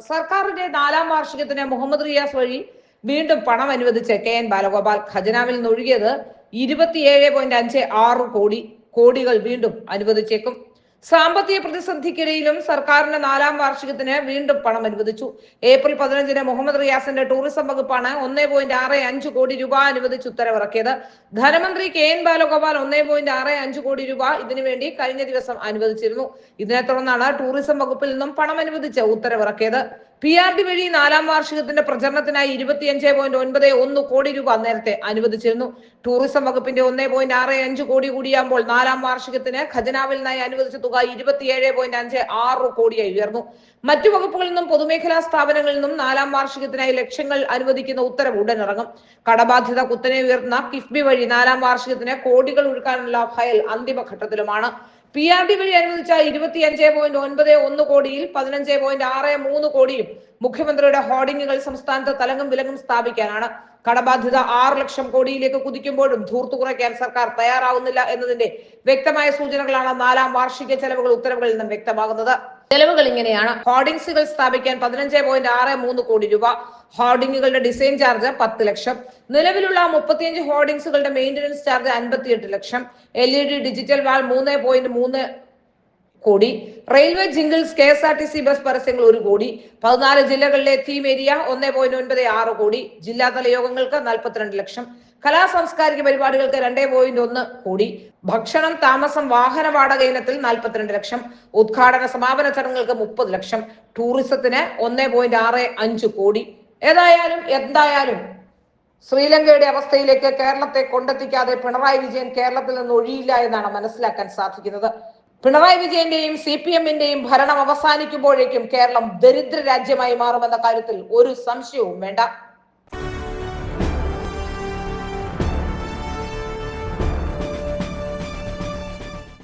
സർക്കാരിന്റെ 4ാം വാർഷികത്തിന് മുഹമ്മദ് റിയാസ് വഴി വീണ്ടും പണം അനുവദിച്ച് KN ബാലഗോപാൽ. ഖജനാവിൽ നിന്നൊഴുകിയത് 27.56 കോടികൾ വീണ്ടും അനുവദിച്ചേക്കും. സാമ്പത്തിക പ്രതിസന്ധിക്കിടയിലും സർക്കാരിന്റെ 4ാം വാർഷികത്തിന് വീണ്ടും പണം അനുവദിച്ചു. ഏപ്രിൽ 15-ന് മുഹമ്മദ് റിയാസിന്റെ ടൂറിസം വകുപ്പാണ് 1.65 കോടി രൂപ അനുവദിച്ച് ഉത്തരവിറക്കിയത്. ധനമന്ത്രി KN ബാലഗോപാൽ 1.65 കോടി രൂപ ഇതിനുവേണ്ടി കഴിഞ്ഞ ദിവസം അനുവദിച്ചിരുന്നു. ഇതിനെ തുടർന്നാണ് ടൂറിസം വകുപ്പിൽ നിന്നും പണം അനുവദിച്ച് ഉത്തരവിറക്കിയത്. PRD വഴി 4ാം വാർഷികത്തിന്റെ പ്രചരണത്തിനായി 25.91 കോടി രൂപ നേരത്തെ അനുവദിച്ചിരുന്നു. ടൂറിസം വകുപ്പിന്റെ 1.65 കോടി കൂടിയാകുമ്പോൾ 4ാം വാർഷികത്തിന് ഖജനാവിൽ നിന്നായി അനുവദിച്ച തുക 27.56 കോടിയായി ഉയർന്നു. മറ്റു വകുപ്പുകളിൽ നിന്നും പൊതുമേഖലാ സ്ഥാപനങ്ങളിൽ നിന്നും 4ാം വാർഷികത്തിനായി ലക്ഷങ്ങൾ അനുവദിക്കുന്ന ഉത്തരവ് ഉടനിറങ്ങും. കടബാധ്യത കുത്തനെ ഉയർന്ന കിഫ്ബി വഴി 4ാം വാർഷികത്തിന് കോടികൾ ഒഴുക്കാനുള്ള ഫയൽ അന്തിമഘട്ടത്തിലുമാണ്. PRD വഴി അനുവദിച്ച 25.91 കോടിയിൽ 15.63 കോടിയും മുഖ്യമന്ത്രിയുടെ ഹോർഡിങ്ങുകൾ സംസ്ഥാനത്ത് തലങ്ങും വിലങ്ങും സ്ഥാപിക്കാനാണ്. കടബാധ്യത 6 ലക്ഷം കോടിയിലേക്ക് കുതിക്കുമ്പോഴും ധൂർത്തു കുറയ്ക്കാൻ സർക്കാർ തയ്യാറാവുന്നില്ല എന്നതിന്റെ വ്യക്തമായ സൂചനകളാണ് 4ാം വാർഷിക ചെലവുകൾ ഉത്തരവുകളിൽ നിന്നും വ്യക്തമാകുന്നത്. ചെലവുകൾ ഇങ്ങനെയാണ്: ഹോർഡിംഗ്സുകൾ സ്ഥാപിക്കാൻ 15.63 കോടി രൂപ, ഹോർഡിങ്ങുകളുടെ ഡിസൈൻ ചാർജ് 10 ലക്ഷം, നിലവിലുള്ള 35 ഹോർഡിംഗ്സുകളുടെ മെയിന്റനൻസ് ചാർജ് 58 ലക്ഷം, LED ഡിജിറ്റൽ വാൾ 3.3 കോടി, റെയിൽവേ ജിംഗിൾസ്, KSRTC ബസ് പരസ്യങ്ങൾ 1 കോടി, 14 ജില്ലകളിലെ തീം ഏരിയ 1.96 കോടി, ജില്ലാതല യോഗങ്ങൾക്ക് 42 ലക്ഷം, കലാ സാംസ്കാരിക പരിപാടികൾക്ക് 2.1 കോടി, ഭക്ഷണം, താമസം, വാഹന വാടക ഇനത്തിൽ 42 ലക്ഷം, ഉദ്ഘാടന സമാപന ചടങ്ങുകൾക്ക് 30 ലക്ഷം, ടൂറിസത്തിന് 1.65 കോടി. എന്തായാലും ശ്രീലങ്കയുടെ അവസ്ഥയിലേക്ക് കേരളത്തെ കൊണ്ടെത്തിക്കാതെ പിണറായി വിജയൻ കേരളത്തിൽ നിന്ന് ഒഴിയില്ല എന്നാണ് മനസ്സിലാക്കാൻ സാധിക്കുന്നത്. പിണറായി വിജയന്റെയും CPM-ന്റെയും ഭരണം അവസാനിക്കുമ്പോഴേക്കും കേരളം ദരിദ്ര രാജ്യമായി മാറുമെന്ന കാര്യത്തിൽ ഒരു സംശയവും വേണ്ട.